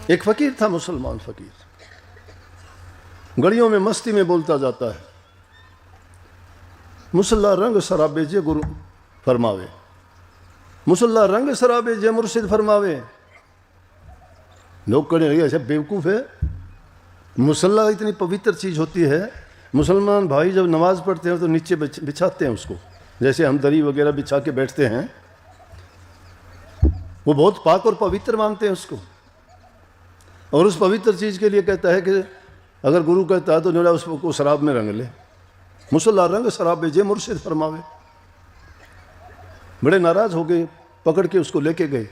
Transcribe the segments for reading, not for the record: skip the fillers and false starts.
एक फकीर था, मुसलमान फकीर, गलियों में मस्ती में बोलता जाता है, मुसल्ला रंग शराबे जे गुरु फरमावे, मुसल्ला रंग शराबे जे मुर्शिद फरमावे। लोग कहने लगे ऐसा बेवकूफ़ है, मुसल्ला इतनी पवित्र चीज़ होती है, मुसलमान भाई जब नमाज पढ़ते हैं तो नीचे बिछाते हैं उसको, जैसे हम दरी वगैरह बिछा के बैठते हैं, वो बहुत पाक और पवित्र मानते हैं उसको। और उस पवित्र चीज़ के लिए कहता है कि अगर गुरु कहता है तो जोड़ा उसको शराब में रंग ले, मुसल्ला रंग शराब बेजे मुर्शिद फरमावे। बड़े नाराज़ हो गए, पकड़ के उसको लेके गए,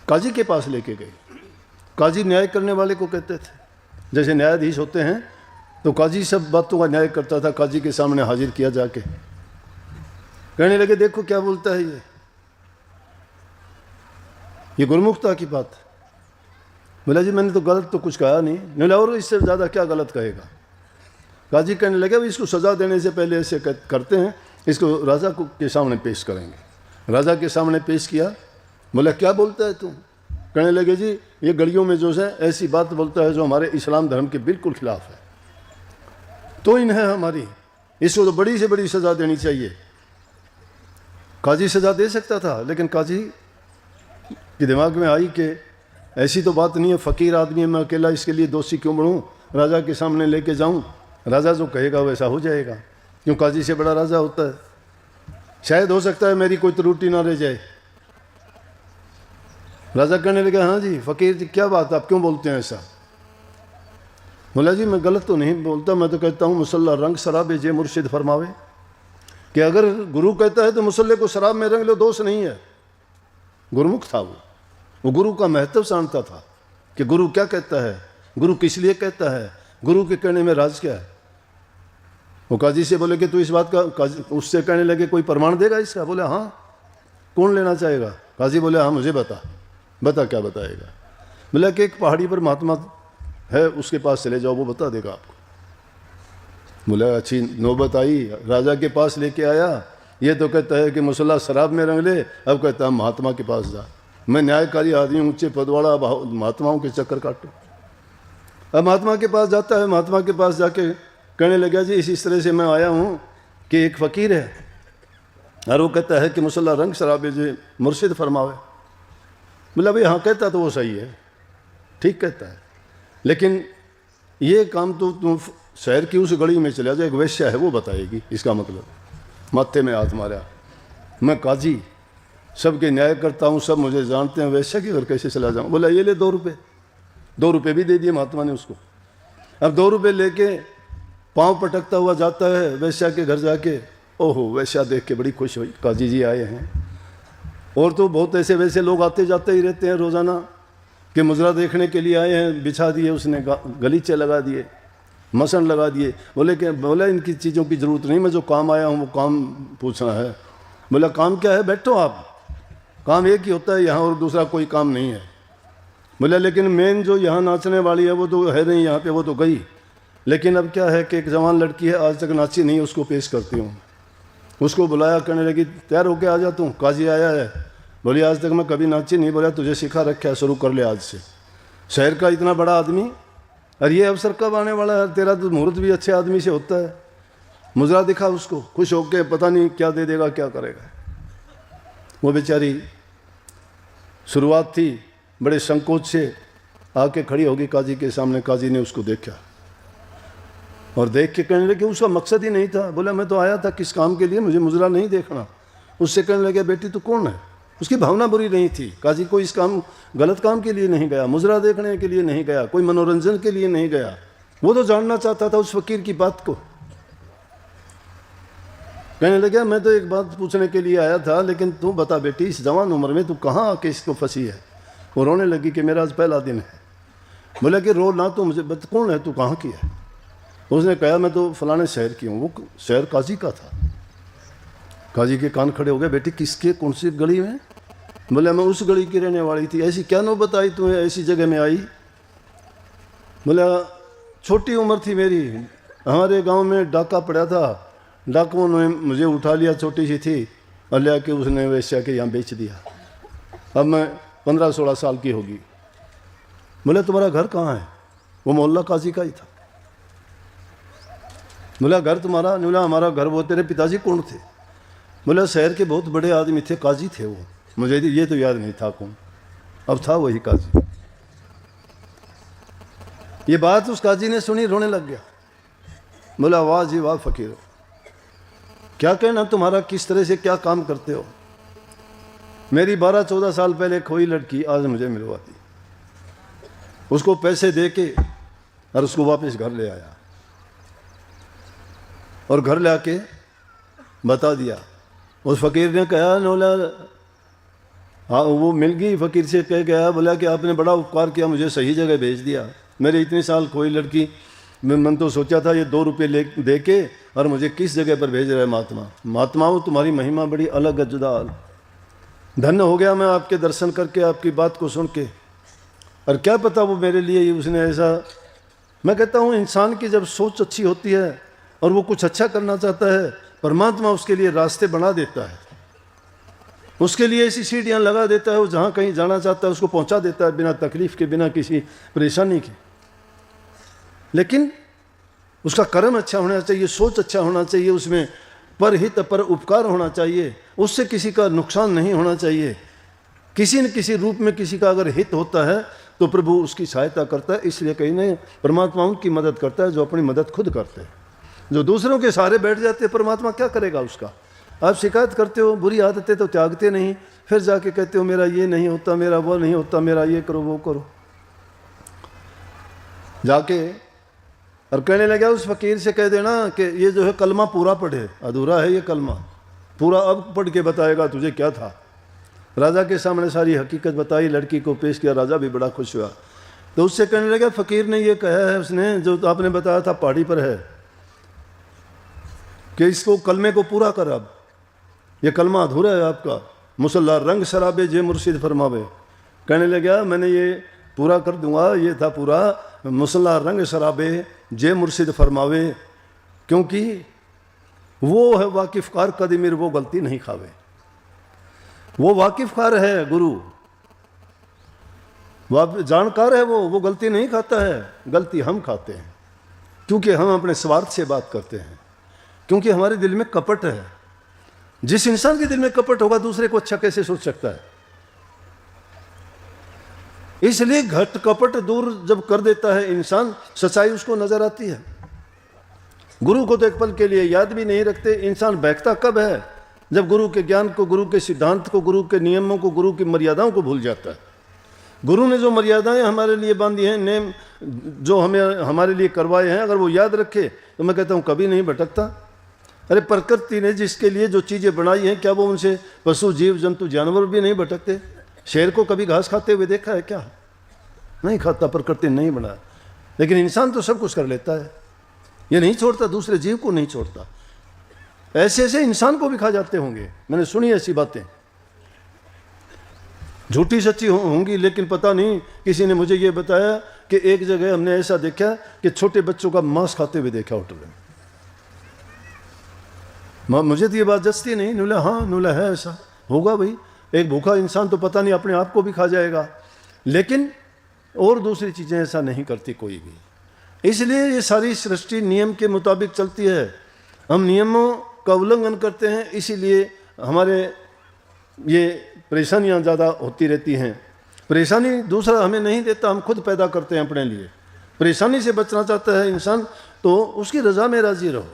काजी के पास लेके गए। काजी न्याय करने वाले को कहते थे, जैसे न्यायाधीश होते हैं तो काजी सब बातों का न्याय करता था, काजी के सामने हाजिर किया जाके। कहने लगे देखो क्या बोलता है ये गुरुमुखता की बात। बोला जी मैंने तो गलत तो कुछ कहा नहीं। बोला और इससे ज़्यादा क्या गलत कहेगा। काजी कहने लगे भाई इसको सज़ा देने से पहले ऐसे करते हैं, इसको राजा को के सामने पेश करेंगे। राजा के सामने पेश किया। बोला क्या बोलता है तू। कहने लगे जी ये गलियों में जो है ऐसी बात बोलता है जो हमारे इस्लाम धर्म के बिल्कुल खिलाफ है, तो इन है हमारी, इसको तो बड़ी से बड़ी सज़ा देनी चाहिए। काजी सज़ा दे सकता था, लेकिन काजी के दिमाग में आई कि ऐसी तो बात नहीं है, फ़कीर आदमी है, मैं अकेला इसके लिए दोषी क्यों बनूं, राजा के सामने लेके जाऊं, राजा जो कहेगा वैसा हो जाएगा, क्यों काजी से बड़ा राजा होता है, शायद हो सकता है मेरी कोई त्रुटि ना रह जाए। राजा कहने लगा हाँ जी फ़कीर जी क्या बात, आप क्यों बोलते हैं ऐसा। बोला जी मैं गलत तो नहीं बोलता, मैं तो कहता हूँ मुसल्ला रंग शराबे जे मुर्शिद फरमावे, कि अगर गुरु कहता है तो मुसल्ले को शराब में रंग लो, दोष नहीं है। गुरुमुख था वो गुरु का महत्व जानता था कि गुरु क्या कहता है, गुरु किस लिए कहता है, गुरु के कहने में राज क्या है। वो काजी से बोले कि तू इस बात का, उससे कहने लगे कोई प्रमाण देगा इसका। बोले हाँ, कौन लेना चाहेगा। काजी बोले हाँ मुझे बता क्या बताएगा। बोला कि एक पहाड़ी पर महात्मा है, उसके पास चले जाओ, वो बता देगा आपको। बोला अच्छी नौबत आई, राजा के पास लेके आया, ये तो कहता है कि मुसल्ला शराब में रंग ले, अब कहता है महात्मा के पास जा। मैं न्यायकारी आदमी, ऊंचे पद वाला, महात्माओं के चक्कर काटो। अब महात्मा के पास जाता है, महात्मा के पास जाके कहने लगा जी इस तरह से मैं आया हूँ कि एक फ़कीर है और वो कहता है कि मुसल्ला रंग शराबे जे मुर्शिद फरमावे। बोला भाई हाँ कहता तो वो सही है, ठीक कहता है, लेकिन ये काम तो तुम शहर की उस गली में चला जाए, एक वेश्या है वो बताएगी इसका मतलब। माथे में हाथ मारा, मैं काजी सबके न्याय करता हूँ, सब मुझे जानते हैं, वेश्या के घर कैसे चला जाऊँ। बोला ये ले 2 रुपये। 2 रुपये भी दे दिए महात्मा ने उसको। अब 2 रुपये लेके पाँव पटकता हुआ जाता है वेश्या के घर जाके। ओहो वेश्या देख के बड़ी खुश हुई, काजी जी आए हैं। और तो बहुत ऐसे वैसे लोग आते जाते ही रहते हैं रोज़ाना कि मुजरा देखने के लिए आए हैं। बिछा दिए उसने, गलीचे लगा दिए, मसन लगा दिए। बोला इनकी चीज़ों की ज़रूरत नहीं, मैं जो काम आया हूँ वो काम पूछना है। बोला काम क्या है, बैठो आप, काम एक ही होता है यहाँ और दूसरा कोई काम नहीं है। बोला लेकिन मेन जो यहाँ नाचने वाली है वो तो है नहीं यहाँ पे, वो तो गई, लेकिन अब क्या है कि एक जवान लड़की है आज तक नाची नहीं, उसको पेश करती हूँ। उसको बुलाया, करने लगी तैयार होके आ जा तू, काजी आया है। बोली आज तक मैं कभी नाची नहीं। बोला तुझे सिखा रखा है, शुरू कर ले आज से। शहर का इतना बड़ा आदमी, और ये अवसर कब आने वाला है, तेरा तो मुहूर्त भी अच्छे आदमी से होता है। मुजरा दिखा उसको, खुश होके, पता नहीं क्या दे देगा क्या करेगा। वो बेचारी शुरुआत थी, बड़े संकोच से आके खड़ी होगी काजी के सामने। काजी ने उसको देखा और देख के कहने लगे उसका मकसद ही नहीं था। बोला मैं तो आया था किस काम के लिए, मुझे मुजरा नहीं देखना। उससे कहने लगे बेटी तू कौन है। उसकी भावना बुरी नहीं थी, काजी कोई इस काम गलत काम के लिए नहीं गया, मुजरा देखने के लिए नहीं गया, कोई मनोरंजन के लिए नहीं गया। वो तो जानना चाहता था उस फकीर की बात को। कहने लगा मैं तो एक बात पूछने के लिए आया था, लेकिन तू बता बेटी इस जवान उम्र में तू कहाँ आके इसको फंसी है। वो रोने लगी कि मेरा आज पहला दिन है। बोला कि रो ना, तो मुझे बता कौन है, तू कहाँ की है। उसने कहा मैं तो फलाने शहर की हूँ। वो शहर काजी का था। काजी के कान खड़े हो गए, बेटी किसके, कौन सी गली में। बोले मैं उस गली की रहने वाली थी। ऐसी क्या नौबत आई तुम्हें, ऐसी जगह में आई। बोला छोटी उम्र थी मेरी, हमारे गांव में डाका पड़ा था, डाकुओं ने मुझे उठा लिया, छोटी सी थी, और ले आके उसने वेश्या के यहाँ बेच दिया। अब मैं 15-16 साल की होगी। बोले तुम्हारा घर कहाँ है? वो मोहल्ला काजी का ही था। बोला घर तुम्हारा? बोला हमारा घर। वो तेरे पिताजी कौन थे? बोला शहर के बहुत बड़े आदमी थे, काजी थे वो। मुझे ये तो याद नहीं था कौन, अब था वही काजी। ये बात उस काजी ने सुनी, रोने लग गया। बोला वाह जी वाह फकीर, क्या कहना तुम्हारा, किस तरह से क्या काम करते हो। मेरी 12-14 साल पहले कोई लड़की आज मुझे मिलवा दी, उसको पैसे दे के और उसको वापस घर ले आया और घर ले आके बता दिया। उस फकीर ने कहा नौला, हाँ वो मिल गई, फकीर से कह गया, बोला कि आपने बड़ा उपकार किया, मुझे सही जगह भेज दिया। मेरे इतने साल कोई लड़की, मैं तो सोचा था ये 2 रुपये ले दे के और मुझे किस जगह पर भेज रहा है महात्मा। महात्माओं तुम्हारी महिमा बड़ी अलग है, जुदा। धन्य हो गया मैं आपके दर्शन करके, आपकी बात को सुन के। और क्या पता वो मेरे लिए उसने ऐसा। मैं कहता हूँ इंसान की जब सोच अच्छी होती है और वो कुछ अच्छा करना चाहता है, परमात्मा उसके लिए रास्ते बना देता है, उसके लिए ऐसी सीढ़ियाँ लगा देता है, वो जहाँ कहीं जाना चाहता है उसको पहुँचा देता है, बिना तकलीफ के, बिना किसी परेशानी के। लेकिन उसका कर्म अच्छा होना चाहिए, सोच अच्छा होना चाहिए, उसमें परहित पर उपकार होना चाहिए, उससे किसी का नुकसान नहीं होना चाहिए। किसी न किसी रूप में किसी का अगर हित होता है तो प्रभु उसकी सहायता करता है। इसलिए कहीं नहीं, परमात्मा उनकी मदद करता है जो अपनी मदद खुद करते हैं। जो दूसरों के सहारे बैठ जाते हैं, परमात्मा क्या करेगा उसका। आप शिकायत करते हो, बुरी आदतें तो त्यागते नहीं, फिर जाके कहते हो मेरा ये नहीं होता, मेरा वो नहीं होता, मेरा ये करो वो करो। जाके और कहने लगा उस फकीर से कह देना कि ये जो है कलमा पूरा पढ़े, अधूरा है ये कलमा, पूरा अब पढ़ के बताएगा तुझे क्या था। राजा के सामने सारी हकीकत बताई, लड़की को पेश किया, राजा भी बड़ा खुश हुआ। तो उससे कहने लगा फकीर ने ये कहा है, उसने जो आपने बताया था पहाड़ी पर है, कि इसको कलमे को पूरा कर। अब ये कलमा अधूरा है आपका। मुसल्ला रंग शराबे जे मुर्शिद फरमावे। कहने लगा मैंने ये पूरा कर दूंगा, ये था पूरा मुसल्ला रंग शराबे जे मुर्शिद फरमावे, क्योंकि वो है वाकिफकार कदमीर, वो गलती नहीं खावे। वो वाकिफकार है गुरु, जानकार है, वो गलती नहीं खाता है, गलती हम खाते हैं, क्योंकि हम अपने स्वार्थ से बात करते हैं, क्योंकि हमारे दिल में कपट है। जिस इंसान के दिल में कपट होगा दूसरे को अच्छा कैसे सोच सकता है। इसलिए घट कपट दूर जब कर देता है इंसान, सच्चाई उसको नजर आती है। गुरु को तो एक पल के लिए याद भी नहीं रखते। इंसान बहकता कब है? जब गुरु के ज्ञान को, गुरु के सिद्धांत को, गुरु के नियमों को, गुरु की मर्यादाओं को भूल जाता है। गुरु ने जो मर्यादाएं हमारे लिए बांधी हैं, नेम जो हमारे लिए करवाए हैं, अगर वो याद रखे तो मैं कहता हूँ कभी नहीं भटकता। अरे प्रकृति ने जिसके लिए जो चीज़ें बनाई हैं, क्या वो उनसे पशु जीव जंतु जानवर भी नहीं भटकते? शेर को कभी घास खाते हुए देखा है क्या? नहीं खाता, प्रकृति ने नहीं बनाया। लेकिन इंसान तो सब कुछ कर लेता है, ये नहीं छोड़ता, दूसरे जीव को नहीं छोड़ता। ऐसे ऐसे इंसान को भी खा जाते होंगे, मैंने सुनी ऐसी बातें, झूठी सच्ची होंगी, लेकिन पता नहीं। किसी ने मुझे ये बताया कि एक जगह हमने ऐसा देखा कि छोटे बच्चों का मांस खाते हुए देखा होटल में। मुझे तो ये बात जचती नहीं। नूला हाँ नूला है, ऐसा होगा भाई। एक भूखा इंसान तो पता नहीं अपने आप को भी खा जाएगा, लेकिन और दूसरी चीज़ें ऐसा नहीं करती कोई भी। इसलिए ये सारी सृष्टि नियम के मुताबिक चलती है। हम नियमों का उल्लंघन करते हैं, इसीलिए हमारे ये परेशानियां ज़्यादा होती रहती हैं। परेशानी दूसरा हमें नहीं देता, हम खुद पैदा करते हैं अपने लिए। परेशानी से बचना चाहता है इंसान तो उसकी रज़ा में राजी रहो,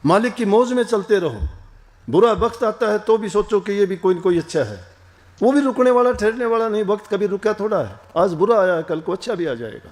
मालिक की मौज में चलते रहो। बुरा वक्त आता है तो भी सोचो कि ये भी कोई न कोई अच्छा है, वो भी रुकने वाला ठहरने वाला नहीं। वक्त कभी रुका थोड़ा है, आज बुरा आया है कल को अच्छा भी आ जाएगा।